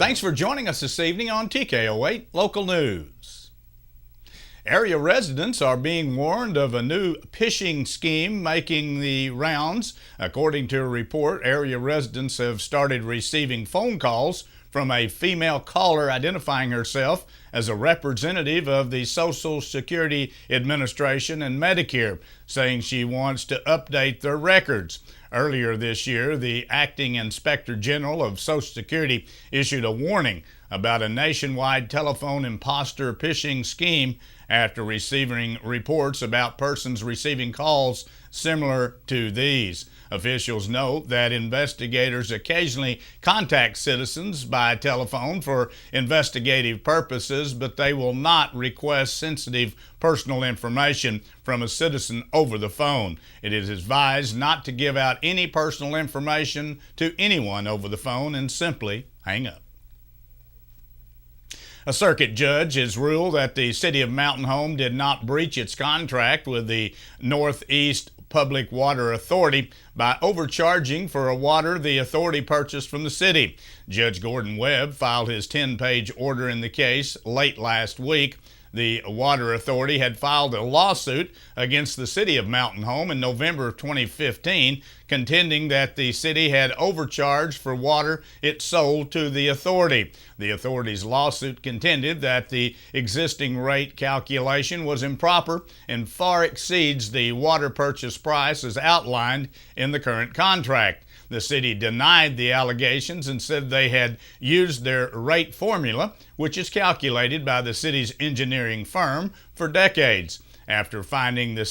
Thanks for joining us this evening on TKO 8 Local News. Area residents are being warned of a new phishing scheme making the rounds. According to a report, area residents have started receiving phone calls from a female caller identifying herself as a representative of the Social Security Administration and Medicare, saying she wants to update their records. Earlier this year, the Acting Inspector General of Social Security issued a warning about a nationwide telephone imposter phishing scheme after receiving reports about persons receiving calls similar to these. Officials note that investigators occasionally contact citizens by telephone for investigative purposes, but they will not request sensitive personal information from a citizen over the phone. It is advised not to give out any personal information to anyone over the phone and simply hang up. A circuit judge has ruled that the City of Mountain Home did not breach its contract with the Northeast Public Water Authority by overcharging for a water the authority purchased from the city. Judge Gordon Webb filed his 10-page order in the case late last week. The Water Authority had filed a lawsuit against the City of Mountain Home in November of 2015, contending that the city had overcharged for water it sold to the authority. The authority's lawsuit contended that the existing rate calculation was improper and far exceeds the water purchase price as outlined in the current contract. The city denied the allegations and said they had used their rate formula, which is calculated by the city's engineering firm, for decades. After finding for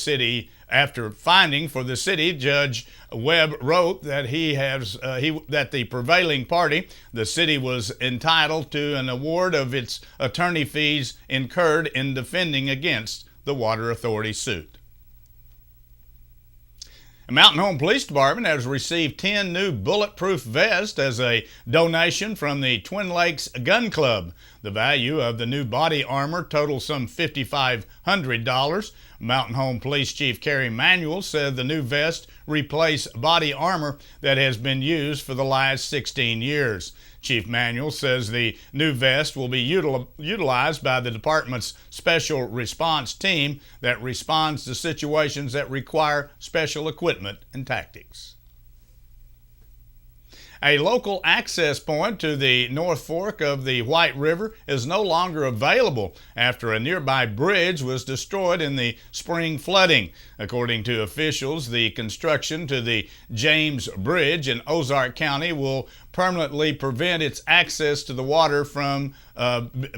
the city, Judge Webb wrote that that the prevailing party, the city, was entitled to an award of its attorney fees incurred in defending against the Water Authority suit. The Mountain Home Police Department has received 10 new bulletproof vests as a donation from the Twin Lakes Gun Club. The value of the new body armor totals some $5,500. Mountain Home Police Chief Kerry Manuel said the new vest replace body armor that has been used for the last 16 years. Chief Manuel says the new vest will be utilized by the department's special response team that responds to situations that require special equipment and tactics. A local access point to the North Fork of the White River is no longer available after a nearby bridge was destroyed in the spring flooding. According to officials, the construction to the James Bridge in Ozark County will permanently prevent its access to the water from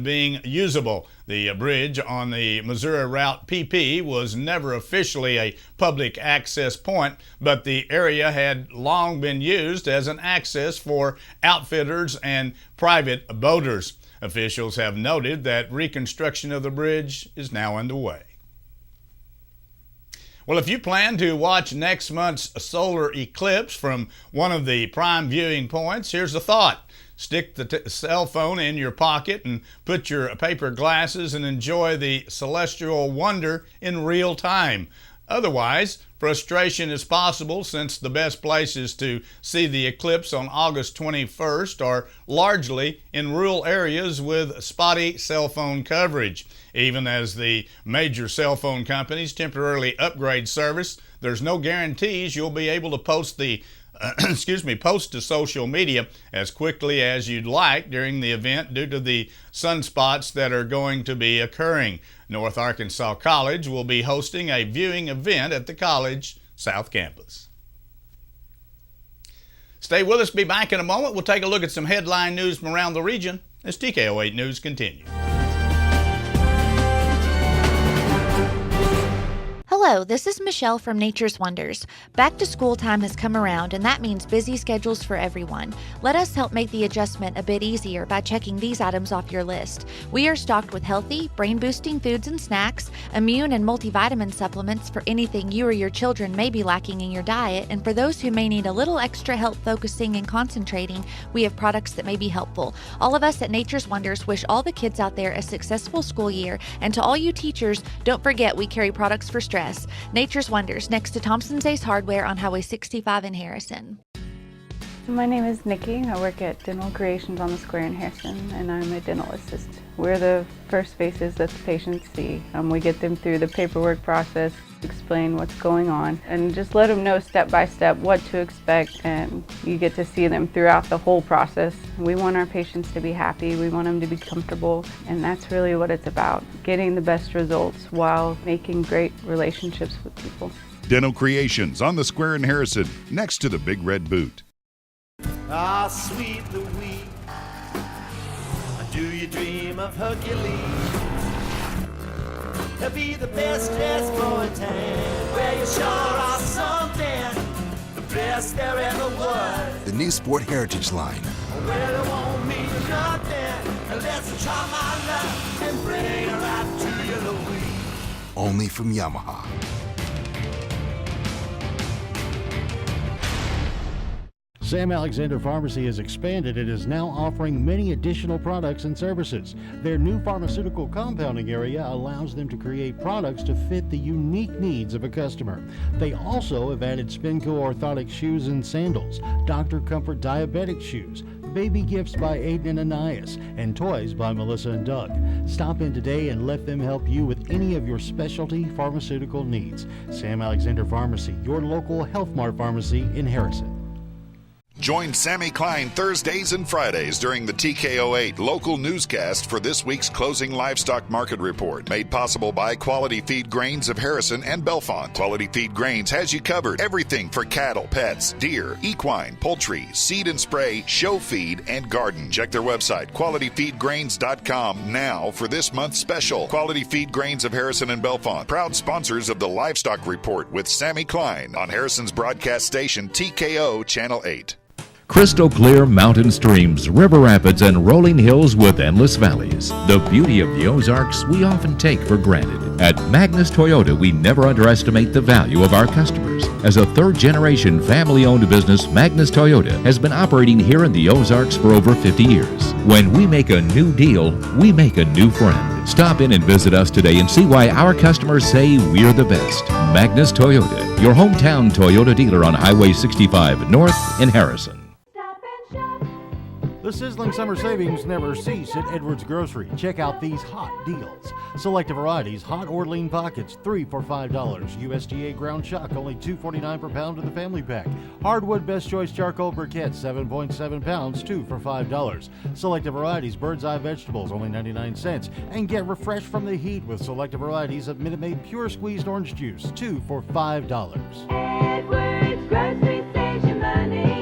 being usable. The bridge on the Missouri Route PP was never officially a public access point, but the area had long been used as an access for outfitters and private boaters. Officials have noted that reconstruction of the bridge is now underway. Well, if you plan to watch next month's solar eclipse from one of the prime viewing points, here's a thought. Stick the cell phone in your pocket and put your paper glasses and enjoy the celestial wonder in real time. Otherwise, frustration is possible since the best places to see the eclipse on August 21st are largely in rural areas with spotty cell phone coverage. Even as the major cell phone companies temporarily upgrade service, there's no guarantees you'll be able to post to social media as quickly as you'd like during the event due to the sunspots that are going to be occurring. North Arkansas College will be hosting a viewing event at the college South Campus. Stay with us. Be back in a moment. We'll take a look at some headline news from around the region as TKO 8 News continues. Hello, this is Michelle from Nature's Wonders. Back to school time has come around, and that means busy schedules for everyone. Let us help make the adjustment a bit easier by checking these items off your list. We are stocked with healthy, brain-boosting foods and snacks, immune and multivitamin supplements for anything you or your children may be lacking in your diet, and for those who may need a little extra help focusing and concentrating, we have products that may be helpful. All of us at Nature's Wonders wish all the kids out there a successful school year, and to all you teachers, don't forget we carry products for stress. Nature's Wonders, next to Thompson's Ace Hardware on Highway 65 in Harrison. My name is Nikki. I work at Dental Creations on the Square in Harrison, and I'm a dental assist. We're the first faces that the patients see. We get them through the paperwork process, explain what's going on, and just let them know step by step what to expect, and you get to see them throughout the whole process. We want our patients to be happy, we want them to be comfortable, and that's really what it's about, getting the best results while making great relationships with people. Dental Creations on the Square in Harrison, next to the Big Red Boot. Ah, sweet Louise, do you dream of Hercules? He'll be the best dressed boy in town, where you sure are something, the best there ever was. The new Sport Heritage line. Well, it won't mean nothing unless I try my luck and bring her out to you, Louise. Only from Yamaha. Sam Alexander Pharmacy has expanded and is now offering many additional products and services. Their new pharmaceutical compounding area allows them to create products to fit the unique needs of a customer. They also have added Spinco orthotic shoes and sandals, Dr. Comfort diabetic shoes, baby gifts by Aiden and Anais, and toys by Melissa and Doug. Stop in today and let them help you with any of your specialty pharmaceutical needs. Sam Alexander Pharmacy, your local Health Mart pharmacy in Harrison. Join Sammy Klein Thursdays and Fridays during the TKO 8 local newscast for this week's closing livestock market report, made possible by Quality Feed Grains of Harrison and Bellefonte. Quality Feed Grains has you covered. Everything for cattle, pets, deer, equine, poultry, seed and spray, show feed, and garden. Check their website, qualityfeedgrains.com, now for this month's special. Quality Feed Grains of Harrison and Bellefonte, proud sponsors of the Livestock Report with Sammy Klein on Harrison's broadcast station TKO Channel 8. Crystal clear mountain streams, river rapids, and rolling hills with endless valleys. The beauty of the Ozarks we often take for granted. At Magnus Toyota, we never underestimate the value of our customers. As a third-generation family-owned business, Magnus Toyota has been operating here in the Ozarks for over 50 years. When we make a new deal, we make a new friend. Stop in and visit us today and see why our customers say we're the best. Magnus Toyota, your hometown Toyota dealer on Highway 65 North in Harrison. The sizzling summer savings never cease at Edwards Grocery. Check out these hot deals. Selected varieties, hot or lean pockets, 3 for $5. USDA ground chuck, only $2.49 per pound in the family pack. Hardwood Best Choice charcoal briquettes, 7.7 pounds, 2 for $5. Selected varieties, bird's eye vegetables, only 99 cents. And get refreshed from the heat with selected varieties of Minute Maid pure squeezed orange juice, 2 for $5. Edwards Grocery, save your money.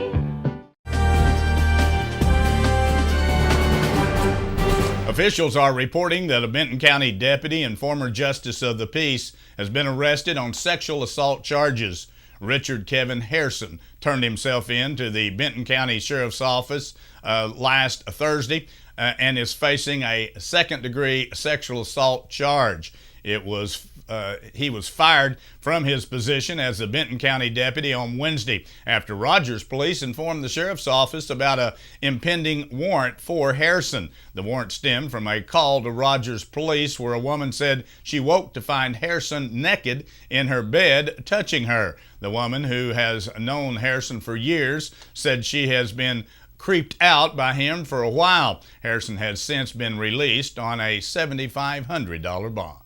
Officials are reporting that a Benton County deputy and former justice of the peace has been arrested on sexual assault charges. Richard Kevin Harrison turned himself in to the Benton County Sheriff's Office last Thursday and is facing a second-degree sexual assault charge. He was fired from his position as a Benton County deputy on Wednesday after Rogers Police informed the sheriff's office about an impending warrant for Harrison. The warrant stemmed from a call to Rogers Police where a woman said she woke to find Harrison naked in her bed touching her. The woman, who has known Harrison for years, said she has been creeped out by him for a while. Harrison has since been released on a $7,500 bond.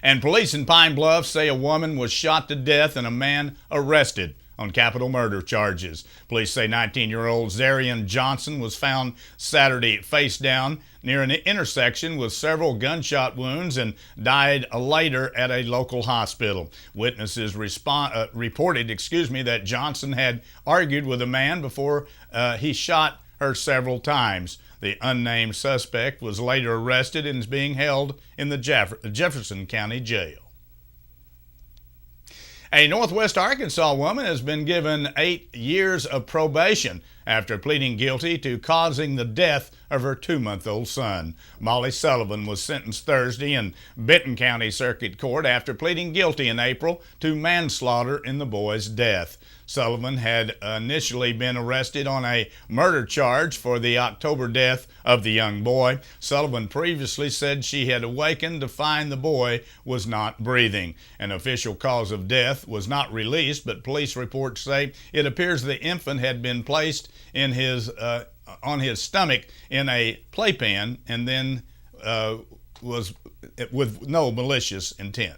And police in Pine Bluff say a woman was shot to death and a man arrested on capital murder charges. Police say 19-year-old Zarian Johnson was found Saturday face down near an intersection with several gunshot wounds and died later at a local hospital. Witnesses reported that Johnson had argued with a man before he shot her several times. The unnamed suspect was later arrested and is being held in the Jefferson County Jail. A Northwest Arkansas woman has been given 8 years of probation after pleading guilty to causing the death of her 2-month-old son. Molly Sullivan was sentenced Thursday in Benton County Circuit Court after pleading guilty in April to manslaughter in the boy's death. Sullivan had initially been arrested on a murder charge for the October death of the young boy. Sullivan previously said she had awakened to find the boy was not breathing. An official cause of death was not released, but police reports say it appears the infant had been placed in on his stomach in a playpen and then was with no malicious intent.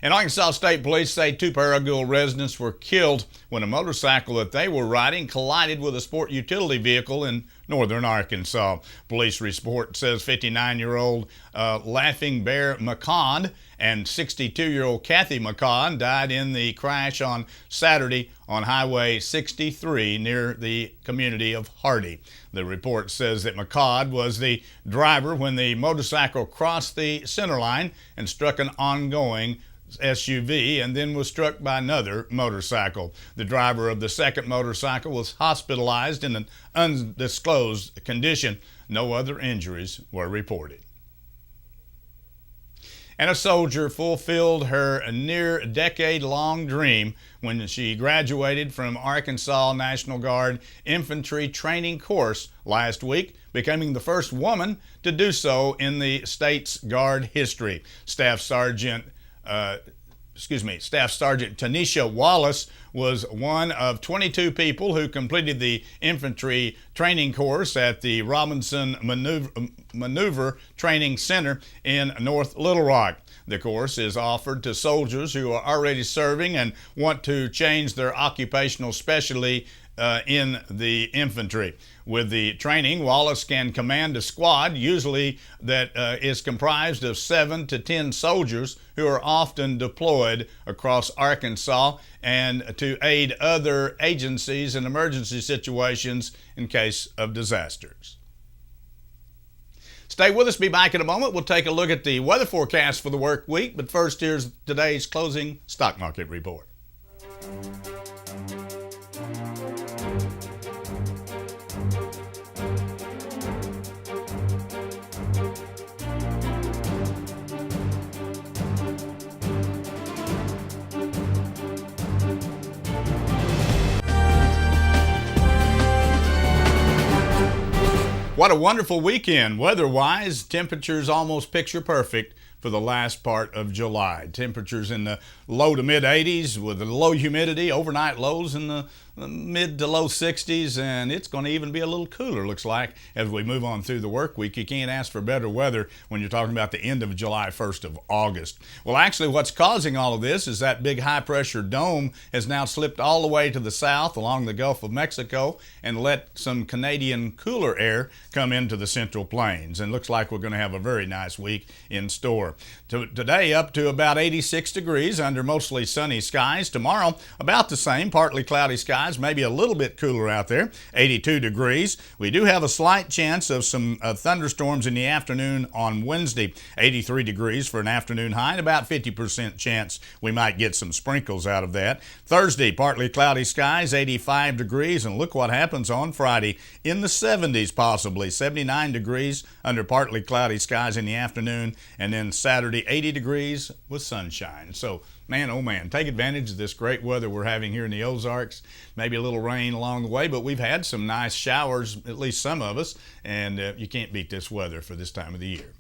And Arkansas State Police say 2 Paragould residents were killed when a motorcycle that they were riding collided with a sport utility vehicle in northern Arkansas. Police report says 59-year-old Laughing Bear McCond and 62-year-old Kathy McCond died in the crash on Saturday on Highway 63 near the community of Hardy. The report says that McCond was the driver when the motorcycle crossed the center line and struck an ongoing SUV and then was struck by another motorcycle. The driver of the second motorcycle was hospitalized in an undisclosed condition. No other injuries were reported. And a soldier fulfilled her near decade-long dream when she graduated from Arkansas National Guard Infantry Training Course last week, becoming the first woman to do so in the state's Guard history. Staff Sergeant Tanisha Wallace was one of 22 people who completed the infantry training course at the Robinson Maneuver Training Center in North Little Rock. The course is offered to soldiers who are already serving and want to change their occupational specialty in the infantry. With the training, Wallace can command a squad, usually that is comprised of 7 to 10 soldiers who are often deployed across Arkansas and to aid other agencies in emergency situations in case of disasters. Stay with us. Be back in a moment. We'll take a look at the weather forecast for the work week, but first, here's today's closing stock market report. What a wonderful weekend. Weather-wise, temperatures almost picture perfect for the last part of July. Temperatures in the low to mid 80s with the low humidity, overnight lows in the mid to low 60s, and it's going to even be a little cooler, looks like, as we move on through the work week. You can't ask for better weather when you're talking about the end of July, 1st of August. Well, actually, what's causing all of this is that big high-pressure dome has now slipped all the way to the south along the Gulf of Mexico and let some Canadian cooler air come into the Central Plains, and looks like we're going to have a very nice week in store. Today, up to about 86 degrees under mostly sunny skies. Tomorrow, about the same, partly cloudy skies. Maybe a little bit cooler out there, 82 degrees. We do have a slight chance of some thunderstorms in the afternoon on Wednesday, 83 degrees for an afternoon high, and about 50% chance we might get some sprinkles out of that. Thursday, partly cloudy skies, 85 degrees, and look what happens on Friday, in the 70s possibly, 79 degrees under partly cloudy skies in the afternoon, and then Saturday, 80 degrees with sunshine. So, man, oh man, take advantage of this great weather we're having here in the Ozarks. Maybe a little rain along the way, but we've had some nice showers, at least some of us, and you can't beat this weather for this time of the year.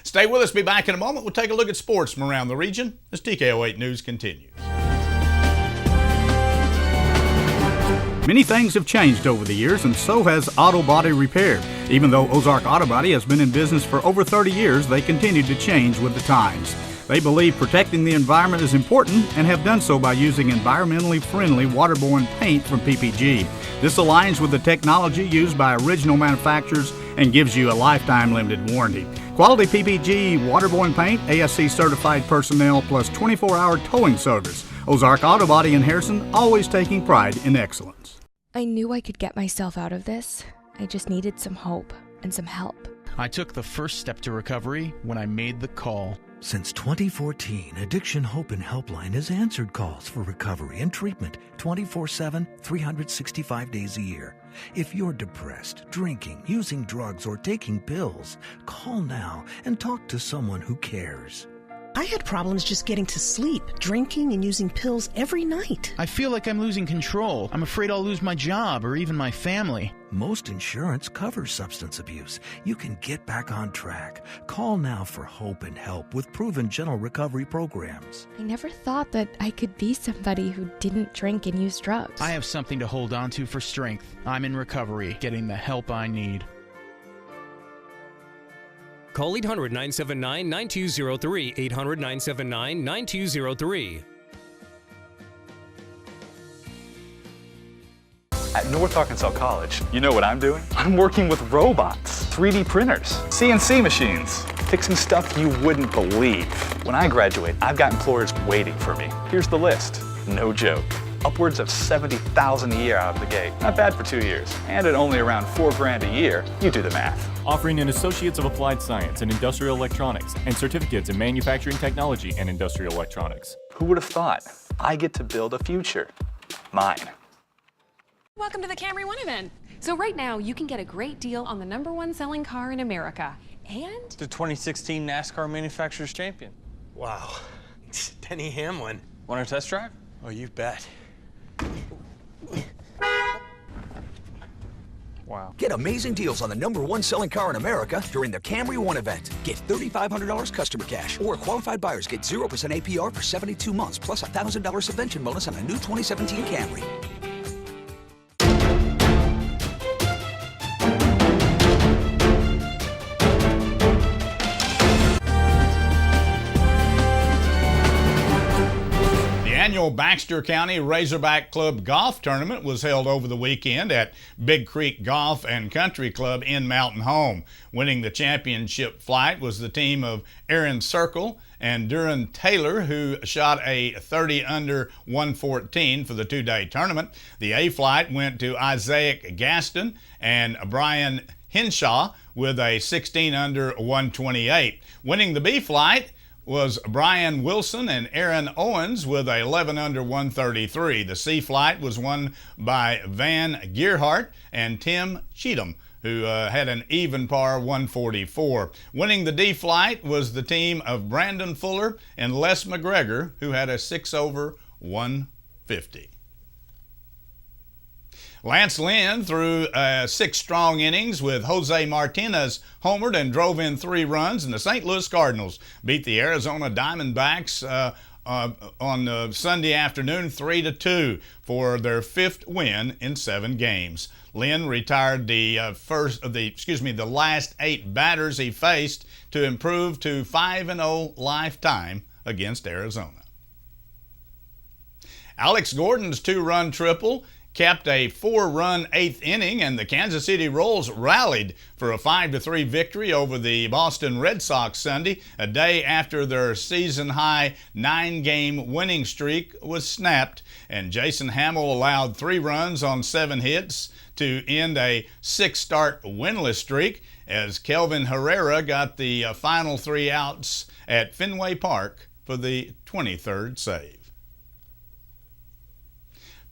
Stay with us. Be back in a moment. We'll take a look at sports from around the region as TKO 8 News continues. Many things have changed over the years, and so has auto body repair. Even though Ozark Auto Body has been in business for over 30 years, they continue to change with the times. They believe protecting the environment is important and have done so by using environmentally friendly waterborne paint from PPG. This aligns with the technology used by original manufacturers and gives you a lifetime limited warranty. Quality PPG waterborne paint, ASC certified personnel, plus 24-hour towing service. Ozark Auto Body in Harrison, always taking pride in excellence. I knew I could get myself out of this. I just needed some hope and some help. I took the first step to recovery when I made the call. Since 2014, Addiction Hope and Helpline has answered calls for recovery and treatment 24/7, 365 days a year. If you're depressed, drinking, using drugs, or taking pills, call now and talk to someone who cares. I had problems just getting to sleep, drinking and using pills every night. I feel like I'm losing control. I'm afraid I'll lose my job or even my family. Most insurance covers substance abuse. You can get back on track. Call now for hope and help with proven gentle recovery programs. I never thought that I could be somebody who didn't drink and use drugs. I have something to hold on to for strength. I'm in recovery, getting the help I need. Call 800-979-9203, 800-979-9203. At North Arkansas College, you know what I'm doing? I'm working with robots, 3D printers, CNC machines, fixing stuff you wouldn't believe. When I graduate, I've got employers waiting for me. Here's the list. No joke. Upwards of $70,000 a year out of the gate. Not bad for 2 years. And at only around $4,000 a year, you do the math. Offering an Associates of Applied Science in Industrial Electronics and certificates in Manufacturing Technology and Industrial Electronics. Who would have thought? I get to build a future. Mine. Welcome to the Camry One event. So right now, you can get a great deal on the #1 selling car in America. And the 2016 NASCAR Manufacturers Champion. Wow. Denny Hamlin. Want a test drive? Oh, you bet. Wow. Get amazing deals on the #1 selling car in America during the Camry One event. Get $3,500 customer cash, or qualified buyers get 0% APR for 72 months, plus a $1,000 subvention bonus on a new 2017 Camry. The annual Baxter County Razorback Club Golf Tournament was held over the weekend at Big Creek Golf and Country Club in Mountain Home. Winning the championship flight was the team of Aaron Circle and Duran Taylor, who shot a 30 under 114 for the two-day tournament. The A flight went to Isaac Gaston and Brian Henshaw with a 16 under 128. Winning the B flight was Brian Wilson and Aaron Owens with a 11 under 133. The C flight was won by Van Gearhart and Tim Cheatham, who had an even par 144. Winning the D flight was the team of Brandon Fuller and Les McGregor, who had a 6 over 150. Lance Lynn threw 6 strong innings with Jose Martinez homered and drove in 3 runs, and the St. Louis Cardinals beat the Arizona Diamondbacks on Sunday afternoon 3-2 for their 5th win in 7 games. Lynn retired the last 8 batters he faced to improve to 5-0 lifetime against Arizona. Alex Gordon's 2-run triple kept a 4-run 8th inning, and the Kansas City Royals rallied for a 5-3 victory over the Boston Red Sox Sunday, a day after their season-high 9-game winning streak was snapped, and Jason Hamill allowed 3 runs on 7 hits to end a 6-start winless streak as Kelvin Herrera got the final 3 outs at Fenway Park for the 23rd save.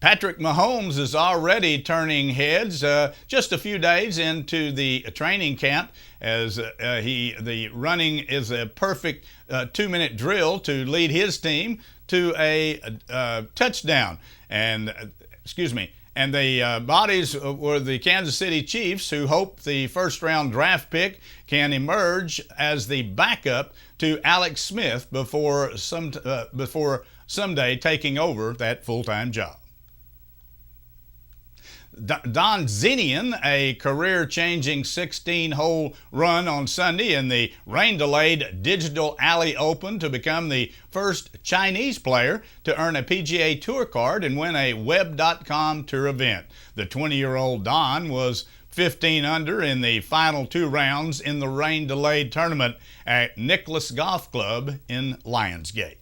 Patrick Mahomes is already turning heads just a few days into the training camp as the running is a perfect 2-minute drill to lead his team to a touchdown. And the bodies were the Kansas City Chiefs, who hope the first-round draft pick can emerge as the backup to Alex Smith before someday taking over that full-time job. Don Zenian, a career-changing 16-hole run on Sunday in the rain-delayed Digital Alley Open to become the first Chinese player to earn a PGA Tour card and win a Web.com Tour event. The 20-year-old Don was 15 under in the final 2 rounds in the rain-delayed tournament at Nicholas Golf Club in Lionsgate.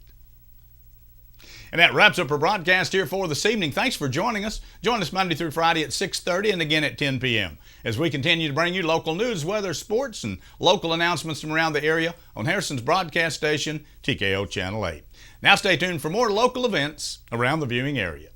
And that wraps up our broadcast here for this evening. Thanks for joining us. Join us Monday through Friday at 6:30 and again at 10 p.m. as we continue to bring you local news, weather, sports, and local announcements from around the area on Harrison's broadcast station, TKO Channel 8. Now stay tuned for more local events around the viewing area.